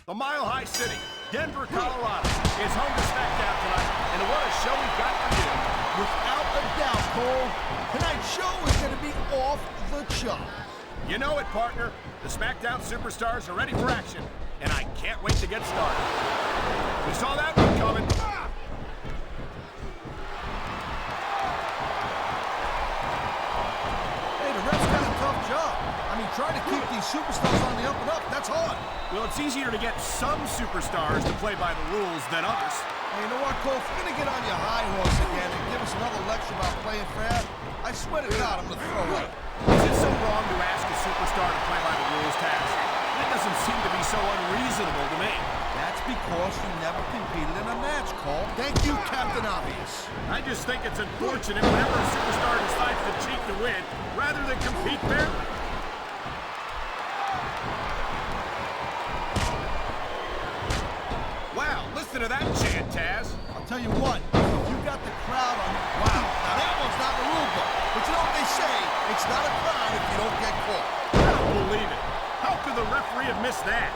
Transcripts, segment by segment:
The Mile High City, Denver, Colorado, is home to SmackDown tonight, and what a show we've got for you. Without a doubt, Cole, tonight's show is going to be off the chart. You know it, partner. The SmackDown superstars are ready for action, and I can't wait to get started. We saw that one coming. Hey, the ref's got a tough job. I mean, trying to keep these superstars on the up and up, that's hard. Well, it's easier to get some superstars to play by the rules than others. Hey, you know what, Cole? If you're going to get on your high horse again and give us another lecture about playing fair, I swear to God, I'm going to throw up. Is it so wrong to ask a superstar to play by the rules, Taz? That doesn't seem to be so unreasonable to me. That's because you never competed in a match, Cole. Thank you, Captain Obvious. I just think it's unfortunate whenever a superstar decides to cheat to win rather than compete fairly. Wow, listen to that chant, Taz. I'll tell you what, if you got the crowd on... Wow, now that one's not in the rule book. But you know what they say, it's not a crime if you don't get caught. I don't believe it. How could the referee have missed that?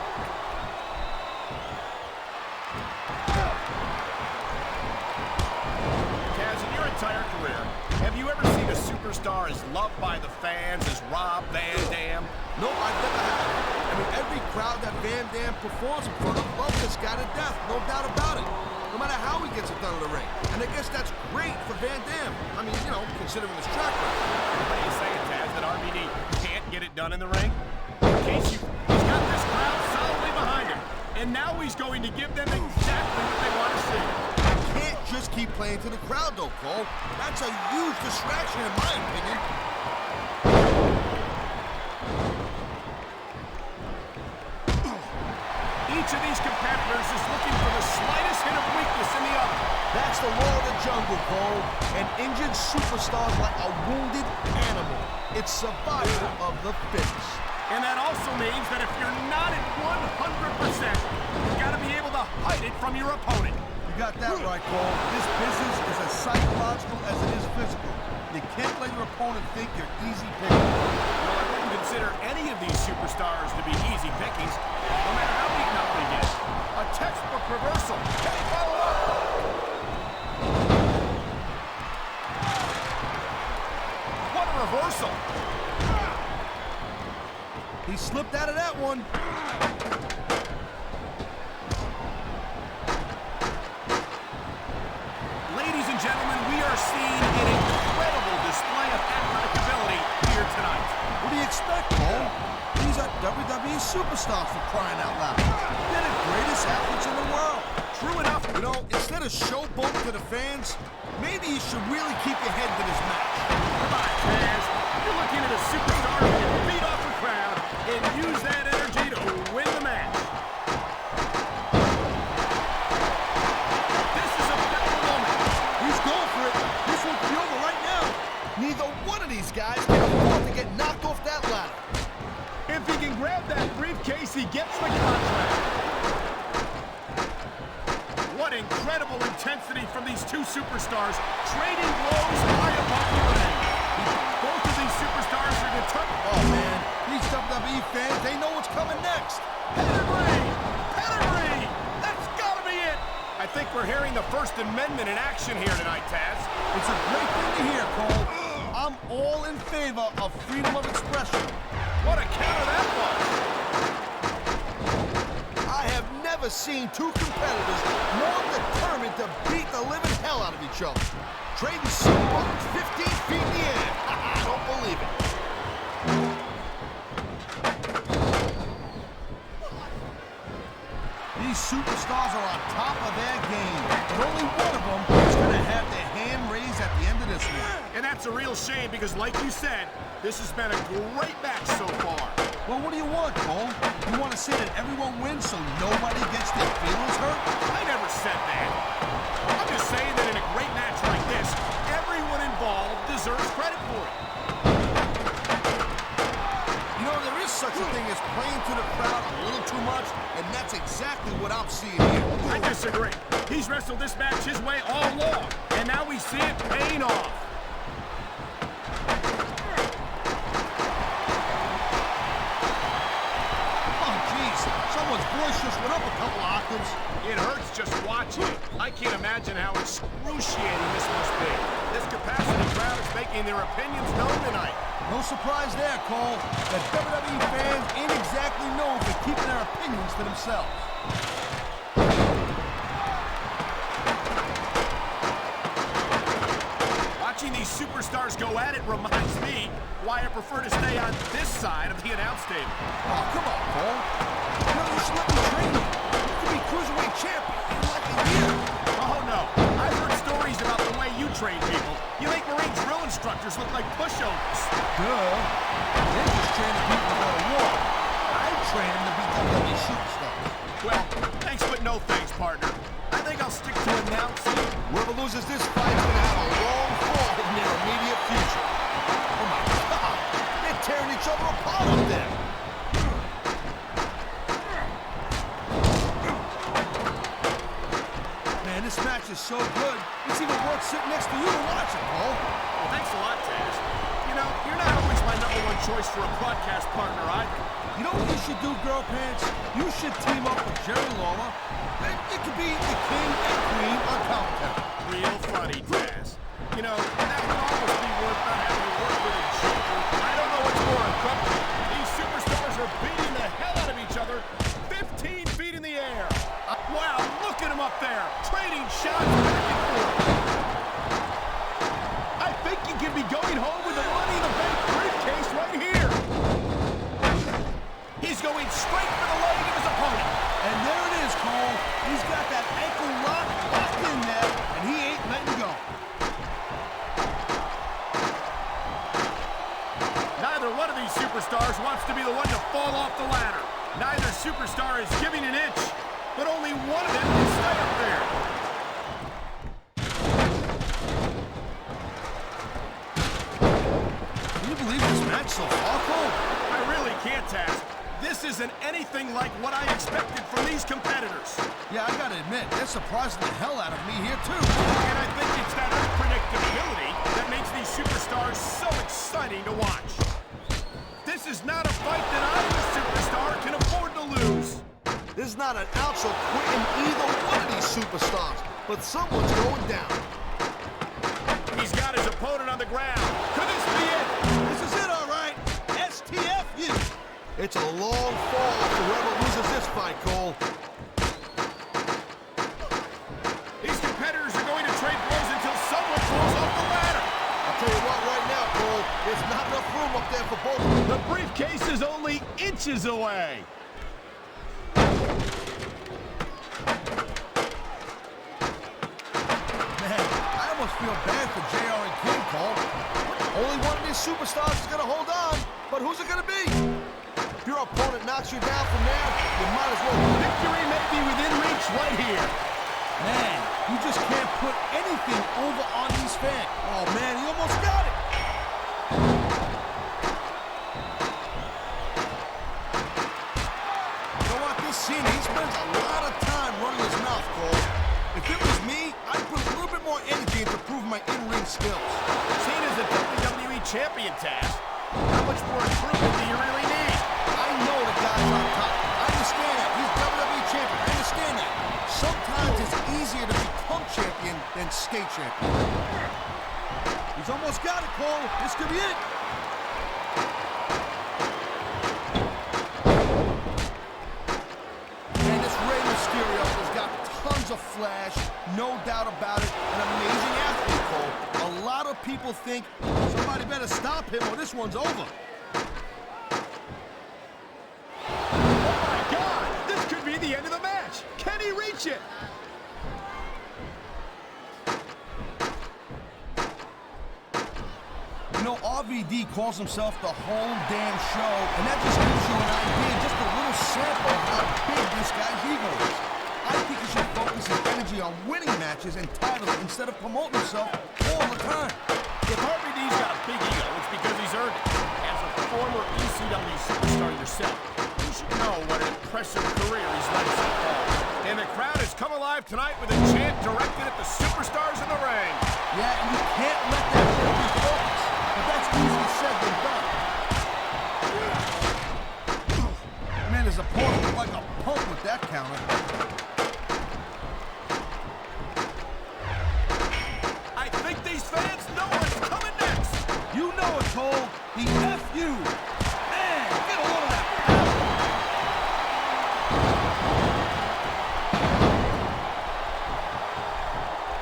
Taz, in your entire career, have you ever seen a superstar as loved by the fans as Rob Van Dam? No, I've never had it. I mean, every crowd that Van Dam performs in front of loves this guy to death, no doubt about it. No matter how he gets it done in the ring. And I guess that's great for Van Dam. I mean, you know, considering his track record. What are you saying, Taz, that RVD can't get it done in the ring? He's got this crowd solidly behind him. And now he's going to give them exactly what they want to see. You can't just keep playing to the crowd, though, Cole. That's a huge distraction, in my opinion. Each of these competitors is looking for the slightest hint of weakness in the other. That's the law of the jungle, Cole. An injured superstar is like a wounded animal. It's survival of the fittest. And that also means that if you're not at 100%, you've got to be able to hide it from your opponent. You got that right, Cole. This business is as psychological as it is physical. You can't let your opponent think you're easy picking. Well, I wouldn't consider any of these superstars to be easy pickings, no matter how beaten up they get. A textbook reversal. Can he follow up? What a reversal! He slipped out of that one. Ladies and gentlemen, we are seeing an incredible display of athletic ability here tonight. What do you expect, Cole? These are WWE superstars, for crying out loud. They're the greatest athletes in the world. True enough. You know, instead of showboating to the fans, maybe you should really keep your head to this match. Come on, Taz. You're looking at a superstar who can beat off the crowd and use that energy to win the match. This is a pivotal moment. He's going for it. This will be over right now. Neither one of these guys can afford to get knocked off that ladder. If he can grab that briefcase, he gets the contract. What incredible intensity from these two superstars, trading blows high above the ring. Both of these superstars are determined. Oh, man. These WWE fans, they know what's coming next. Pedigree! Pedigree! That's gotta be it! I think we're hearing the First Amendment in action here tonight, Taz. It's a great thing to hear, Cole. I'm all in favor of freedom of expression. What a counter that was! I have never seen two competitors more determined to beat the living hell out of each other. Trading suplex 15 feet in the air. I don't believe it. These superstars are on top of their game, but only one of them is going to have their hand raised at the end of this one. And that's a real shame because, like you said, this has been a great match so far. Well, what do you want, Cole? You want to say that everyone wins so nobody gets their feelings hurt? I never said that. I'm just saying that in a great match like this, everyone involved deserves credit for it. You know, there is such a thing as playing to the crowd a little too much, and that's exactly what I'm seeing here. I disagree. He's wrestled this match his way all along, and now we see it paying off. Oh, jeez. Someone's voice just went up a records. It hurts just watching it. I can't imagine how excruciating this must be. This capacity crowd is making their opinions known tonight. No surprise there, Cole. The WWE fans ain't exactly known for keeping their opinions to themselves. Watching these superstars go at it reminds me why I prefer to stay on this side of the announce table. Oh, come on, Cole. You know, you should let me train you. You could be Cruiserweight champion in like a year. Oh, no. I've heard stories about the way you train people. You make Marine drill instructors look like pushovers. Duh. They're just training people to go to war. I train them to be WWE superstars. Well, thanks but no thanks, partner. I think I'll stick to announcing. Whoever loses this fight's gonna have a long fall in their immediate future. Oh my God! They're tearing each other apart up there. Man, this match is so good. It's even worth sitting next to you to watch it, Cole. Well, thanks a lot, Taz. You know, you're not always my #1 choice for a broadcast partner either. You know what you should do, Girl Pants? You should team up with Jerry Lawler. It could be the king and queen on commentary. Real funny, Taz. You know, that would almost be worth not having to work with a joker. I don't know what's more uncomfortable. These superstars are beating the hell out of each other 15 feet in the air. Wow, look at them up there, trading shots back and forth. I think you can be going home with the Money in the Bank briefcase right here. He's going straight for the leg of his opponent. And there it is, Cole. He's got that ankle locked in there, and he ain't letting go. Neither one of these superstars wants to be the one to fall off the ladder. Neither superstar is giving an inch, but only one of them can stay up there. Can you believe this match so far, Cole? I really can't, Taz. This isn't anything like what I expected from these competitors. Yeah, I gotta admit, they're surprising the hell out of me here, too. And I think it's that unpredictability that makes these superstars so exciting to watch. This is not a fight that I, the superstar, can afford to lose. This is not an ounce of quitting either one of these superstars, but someone's going down. He's got his opponent on the ground. Could this be it? This is it, all right. STFU. It's a long fall for whoever loses this fight, Cole. These competitors are going to trade blows until someone falls off the ladder. I'll tell you what right now, Cole, there's not enough room up there for both of them. The briefcase is only inches away. Man, I almost feel bad for JR and King, Cole. Only one of these superstars is gonna hold on, but who's it gonna be? If your opponent knocks you down from there, you might as well. Victory may be within reach right here. Man, you just can't put anything over on these fans. Oh, man, he almost got it. You know what? This Cena, he spends a lot of time running his mouth, Cole. If it was me, I'd put a little bit more energy into proving my in-ring skills. Cena's a WWE champion, Taz. How much more improvement do you really need? I know the guy's on top. I understand that. He's WWE champion. I understand that. Sometimes it's easier to become champion than stay champion. He's almost got it, Cole. This could be it. And this Rey Mysterio has got tons of flash, no doubt about it. An amazing athlete, Cole. A lot of people think somebody better stop him or this one's over. Oh my God! This could be the end of the match. Can he reach it? You know, RVD calls himself the whole damn show, and that just gives you an idea, just a little sample of how big this guy's ego is. I think he should focus his energy on winning matches and titles instead of promoting himself all the time. If RVD's got a big ego, it's because he's earned it. As a former ECW superstar yourself, you should know what an impressive career he's led so far. And the crowd has come alive tonight with a chant directed at the superstars in the ring. Yeah, and you can't let that break your focus. But that's easier said than done. Man, his opponent looked like a punk with that counter. these fans know what's coming next. You know it, Cole. The F.U. Man, get a load of that power.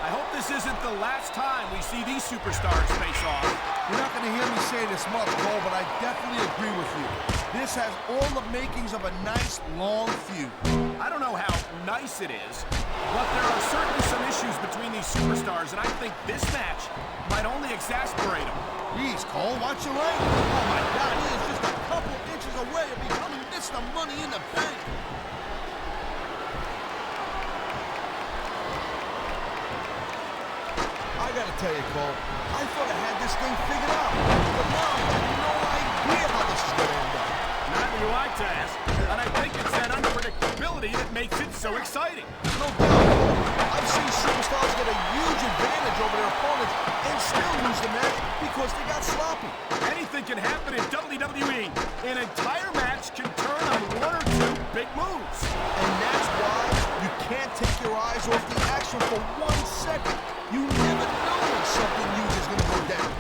I hope this isn't the last time we see these superstars face off. You're not going to hear me say this much, Cole, but I definitely agree with you. This has all the makings of a nice, long feud. I don't know how nice it is, but there are certainly some issues between these superstars, and I think this match might only exasperate them. Jeez, Cole, watch your leg. Oh, my God, he is just a couple inches away of becoming Mr. Money in the Bank. I gotta tell you, Cole, I thought I had this thing figured out, but now I have no idea how this is gonna end up. Neither do I, Taz, and I think it's that unpredictability that makes it so exciting. No doubt, Cole. I've seen superstars get a huge advantage over their opponents and still lose the match because they got sloppy. Anything can happen in WWE. An entire match can turn on one or two big moves. And that's why you can't take your eyes off the action for 1 second. You never know when something huge is going to go down.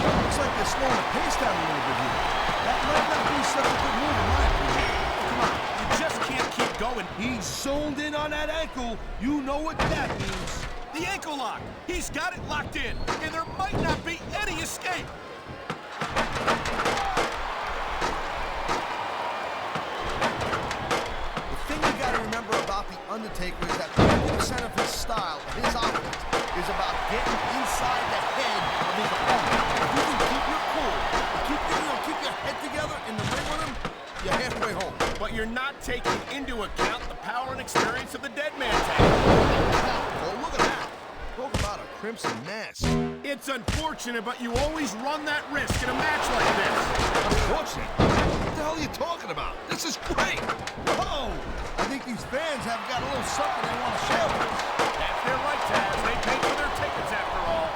Looks like they're slowing the pace down a little bit here. That might not be such a good move in my opinion. Come on, you just can't keep going. He's zoned in on that ankle. You know what that means. The ankle lock. He's got it locked in, and there might not be any escape. Remember about the Undertaker is that 50% of his style, his offense, is about getting inside the head of his opponent. If you can keep your cool, keep your head together in the ring with him, you're halfway home. But you're not taking into account the power and experience of the dead man tag. Oh, look at that. Talk about a crimson mask. It's unfortunate, but you always run that risk in a match like this. Unfortunate? What the hell are you talking about? This is great. Whoa! I think these fans have got a little something they want to share with us. That's their right, Taz. They paid for their tickets after all.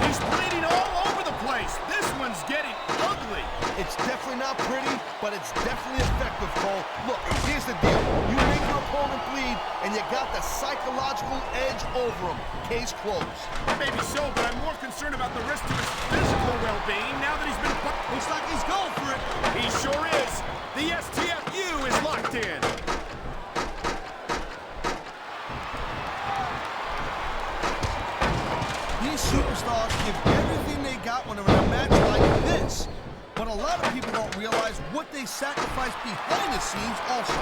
He's bleeding all over the place. This one's getting ugly. It's definitely not pretty, but it's definitely effective, Cole. Look, here's the deal. You make your opponent bleed, and you got the psychological edge over him. Case closed. Maybe so, but I'm more concerned about the risk to his physical well-being now that he's been... Looks like he's going for it. He sure is. The STFU is locked in. These superstars give everything they got when they're in a match like this. But a lot of people don't realize what they sacrifice behind the scenes also.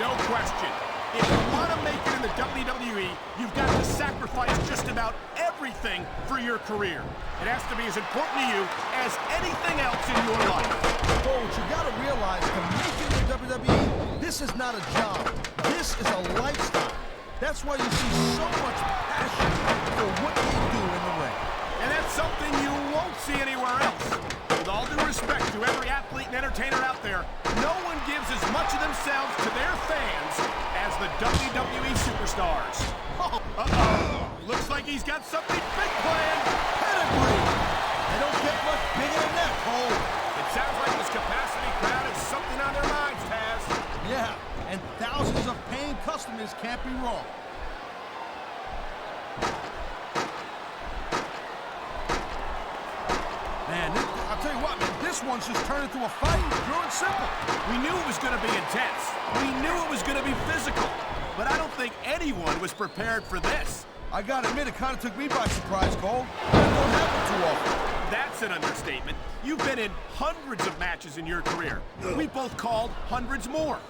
No question. If you want to make it in the WWE, you've got to sacrifice just about everything for your career. It has to be as important to you as anything else in your life. But what you got to realize, to make it in the WWE, this is not a job. This is a lifestyle. That's why you see so much passion for what they do in the ring. And that's something you won't see anywhere else. With all due respect to every athlete and entertainer out there, no one gives as much of themselves to their fans as the WWE superstars. Uh-oh. Looks like he's got something big planned. Pedigree. They don't get much bigger than that, Cole. It sounds like this capacity crowd has something on their minds, Taz. Yeah, and thousands of paying customers can't be wrong. Man, I'll tell you what, man, this one's just turned into a fight, pure and simple. We knew it was going to be intense. We knew it was going to be physical. But I don't think anyone was prepared for this. I gotta admit, it kind of took me by surprise, Cole. That don't happen too often. That's an understatement. You've been in hundreds of matches in your career. We both called hundreds more.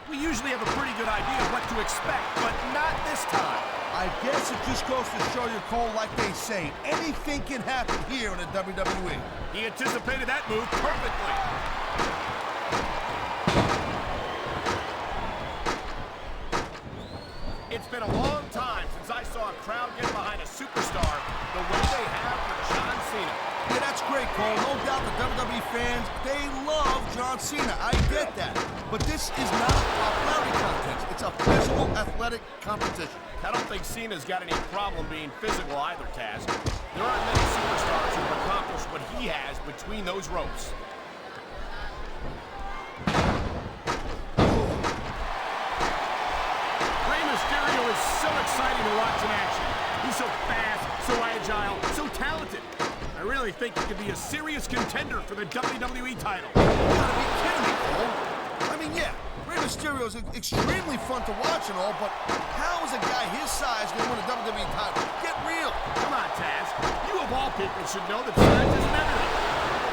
We usually have a pretty good idea of what to expect, but not this time. I guess it just goes to show you, Cole, like they say, anything can happen here in the WWE. He anticipated that move perfectly. It's been a long time since I saw a crowd get behind a superstar the way they have for John Cena. Yeah, that's great, Cole. No doubt the WWE fans, they love John Cena. I get that. But this is not a popularity contest. It's a physical, athletic competition. I don't think Cena's got any problem being physical either, Taz. There aren't many superstars who have accomplished what he has between those ropes. exciting to watch in action. He's so fast, so agile, so talented. I really think he could be a serious contender for the WWE title. You gotta be kidding me, Cole. I mean, yeah, Rey Mysterio is extremely fun to watch and all, but how is a guy his size going to win a WWE title? Get real. Come on, Taz. You of all people should know that size isn't everything.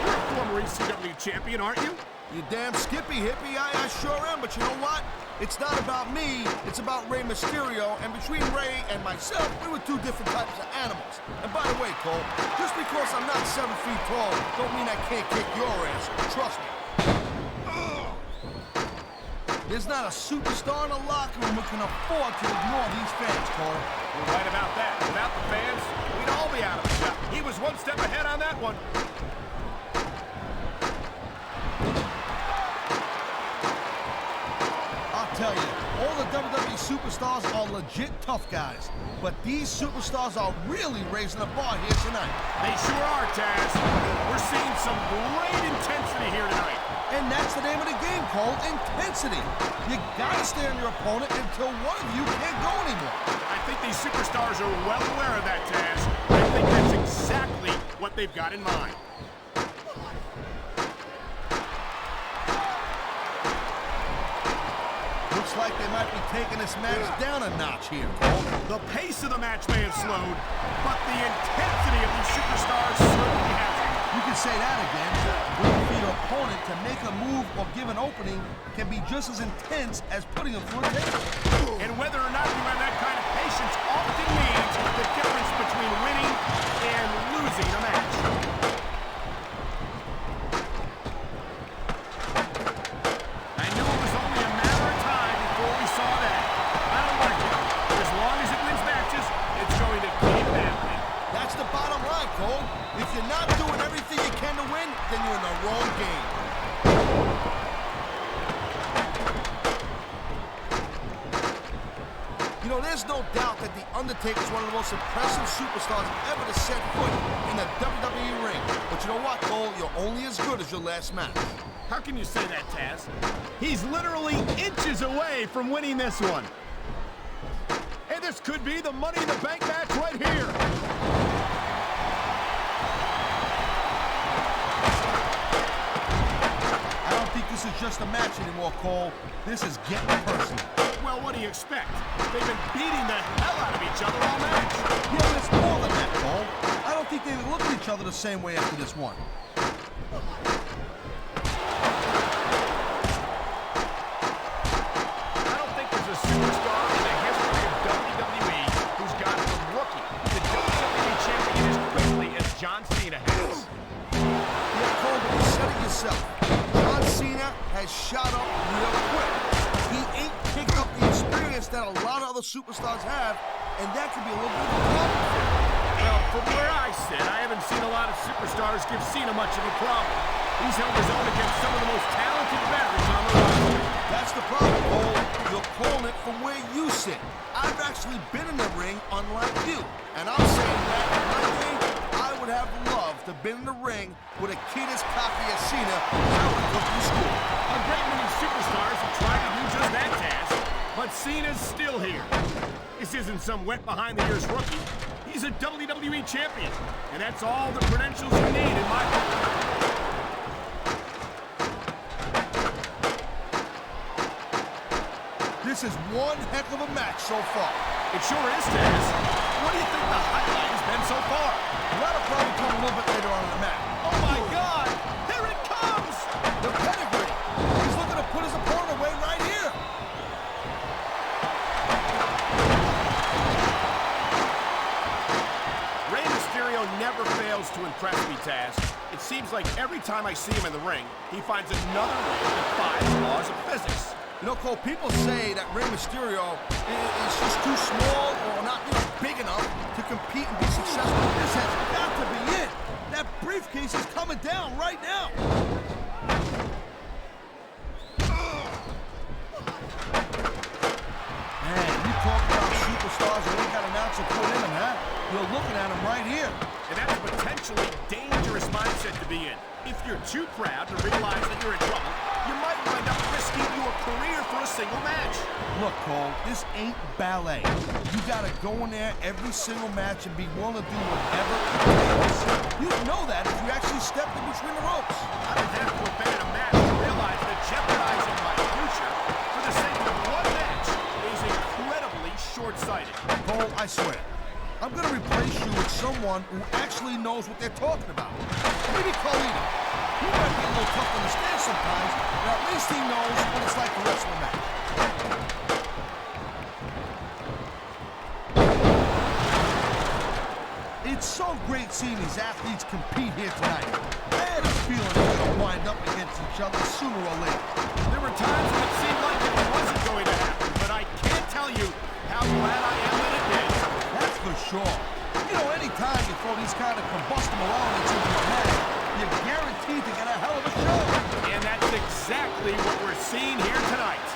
You're a former ECW champion, aren't you? You damn skippy hippie, I sure am, but you know what? It's not about me, it's about Rey Mysterio, and between Rey and myself, we were two different types of animals. And by the way, Cole, just because I'm not 7 feet tall, don't mean I can't kick your ass, trust me. There's not a superstar in the locker room who can afford to ignore these fans, Cole. You're right about that. Without the fans, we'd all be out of the shop. He was one step ahead on that one. I'll tell you, all the WWE superstars are legit tough guys. But these superstars are really raising the bar here tonight. They sure are, Taz. We're seeing some great intensity here tonight. And that's the name of the game, Cole, intensity. You gotta stay on your opponent until one of you can't go anymore. I think these superstars are well aware of that, Taz. I think that's exactly what they've got in mind. Looks like they might be taking this match down a notch here, Cole. The pace of the match may have slowed, but the intensity of these superstars certainly hasn't. You can say that again. Waiting for your opponent to make a move or give an opening can be just as intense as putting them through a table. And whether or not you have that kind of patience often means the difference between winning and losing a match. I knew it was only a matter of time before we saw that. I don't like it. As long as it wins matches, it's going to keep happening. That's the bottom line, Cole. If you're not doing everything you can to win, then you're in the wrong game. You know, there's no doubt that The Undertaker is one of the most impressive superstars ever to set foot in the WWE ring. But you know what, Cole? You're only as good as your last match. How can you say that, Taz? He's literally inches away from winning this one. And this could be the Money in the Bank match right here. I don't think this is just a match anymore, Cole. This is getting personal. Well, what do you expect? They've been beating the hell out of each other all match. Yeah, but it's more than that, Cole. I don't think they look at each other the same way after this one. I don't think there's a superstar in the history of WWE who's gone from rookie to WWE champion as quickly as John Cena has. Yeah, Cole, but you said it yourself. John Cena has shot up real quick. He ain't picked up the experience that a lot of other superstars have, and that could be a little bit of a problem for him. Well, from where I sit, I haven't seen a lot of superstars give Cena much of a problem. He's held his own against some of the most talented veterans on the roster. That's the problem, Cole. You're calling it from where you sit. I've actually been in the ring, unlike you. And I'm saying that in my day, I would have loved to have been in the ring with a kid as cocky as Cena when I was going to school. A great many superstars have tried to do just that task, but Cena's still here. This isn't some wet behind-the-ears rookie. He's a WWE champion, and that's all the credentials you need in my book. This is one heck of a match so far. It sure is, Taz. What do you think the highlight has been so far? That'll probably come a little bit later on in the match. Oh my God! Here it comes! The pedigree. He's looking to put his opponent away right here. Rey Mysterio never fails to impress me, Taz. It seems like every time I see him in the ring, he finds another way to defy the laws of physics. You know, Cole, people say that Rey Mysterio is just too small or not, big enough to compete and be successful. This has got to be it. That briefcase is coming down right now. Man, you talk about superstars who ain't got an ounce of foot in them, huh? You're looking at them right here. And that's a potentially dangerous mindset to be in. If you're too proud to realize that you're in trouble, you might wind up risking risking your career for a single match. Look, Cole, this ain't ballet. You gotta go in there every single match and be willing to do whatever it takes. You know that if you actually stepped in between the ropes. I don't have to abandon a match to realize that jeopardizing my future for the sake of one match is incredibly short-sighted. Cole, I swear, I'm gonna replace you with someone who actually knows what they're talking about. Maybe Carlito. He might be a little tough to understand sometimes, but at least he knows what it's like to wrestle a match. It's so great seeing these athletes compete here tonight. I had a feeling they were gonna wind up against each other sooner or later. There were times when it seemed like it wasn't going to happen, but I can't tell you how glad I am that it did. That's for sure. You know, anytime you throw these kind of combustible elements into a match, you're guaranteed to get a hell of a show. And that's exactly what we're seeing here tonight.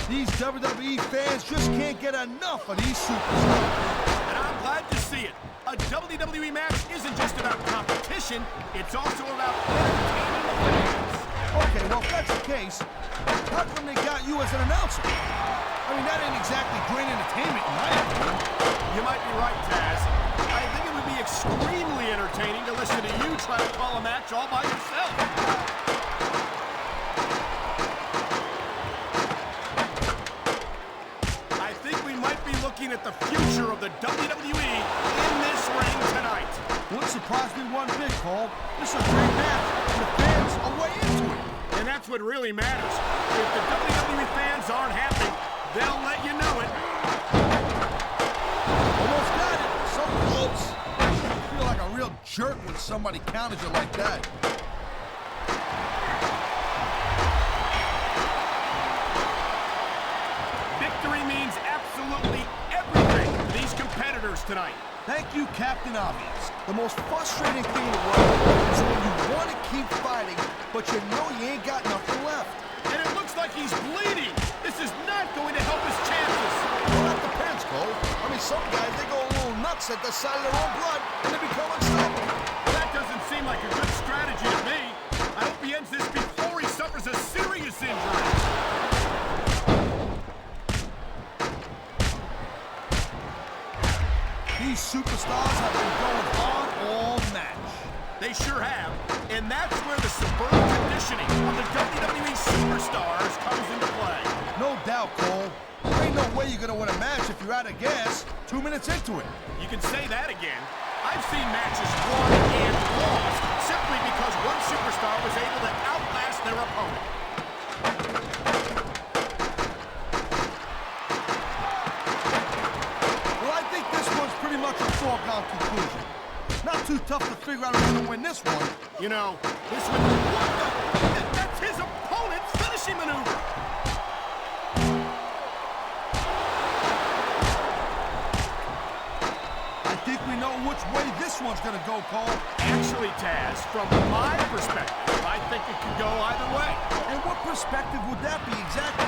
These WWE fans just can't get enough of these superstars. And I'm glad to see it. A WWE match isn't just about competition, it's also about entertaining the fans. Okay, well, if that's the case, how come they got you as an announcer? I mean, that ain't exactly great entertainment in my opinion. You might be right, Taz. I think it would be extremely entertaining to listen to you try to call a match all by yourself. I think we might be looking at the future of the WWE in this ring tonight. Wouldn't surprise me one bit, Cole. This is a great match, and the fans are way into it. And that's what really matters. If the WWE fans aren't happy, they'll let you know it. Almost got it. So close. I feel like a real jerk when somebody counters you like that. Victory means absolutely everything to these competitors tonight. Thank you, Captain Obvious. The most frustrating thing in the world is when you want to keep fighting, but you know you ain't got nothing left. And it looks like he's bleeding. This is not going to help his chances. Well, that depends, Cole. I mean, some guys, they go a little nuts at the sight of their own blood, and they become unstoppable. That doesn't seem like a good strategy to me. I hope he ends this before he suffers a serious injury. These superstars have been going on all match. They sure have. And that's where the superb conditioning of the WWE superstars comes into play. No doubt, Cole. There ain't no way you're going to win a match if you're out of gas 2 minutes into it. You can say that again. I've seen matches won and lost simply because one superstar was able to outlast their opponent. Well, I think this one's pretty much a foregone conclusion. Not too tough to figure out who's going to win this one. You know, this one, what the? That's his opponent's finishing maneuver. I think we know which way this one's going to go, Cole. Actually, Taz, from my perspective, I think it could go either way. And what perspective would that be exactly?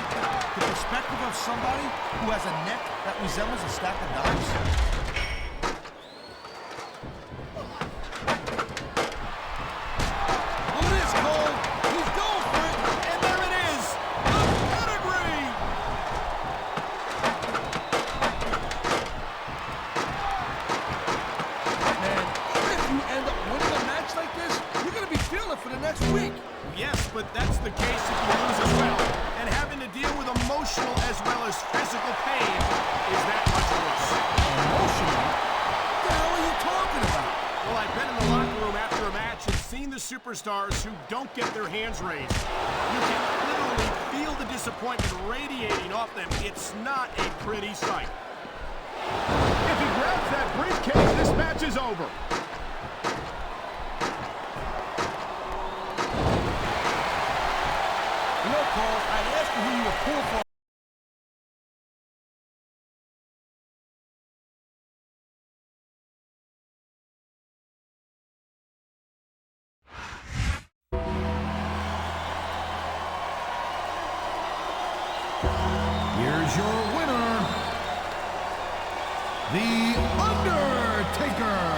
The perspective of somebody who has a neck that resembles a stack of dimes? Yes, but that's the case if you lose as well. And having to deal with emotional as well as physical pain is that much worse. Emotional? What the hell are you talking about? Well, I've been in the locker room after a match and seen the superstars who don't get their hands raised. You can literally feel the disappointment radiating off them. It's not a pretty sight. If he grabs that briefcase, this match is over. Cole, I'd ask you who you were pulling for. Here's your winner, The Undertaker.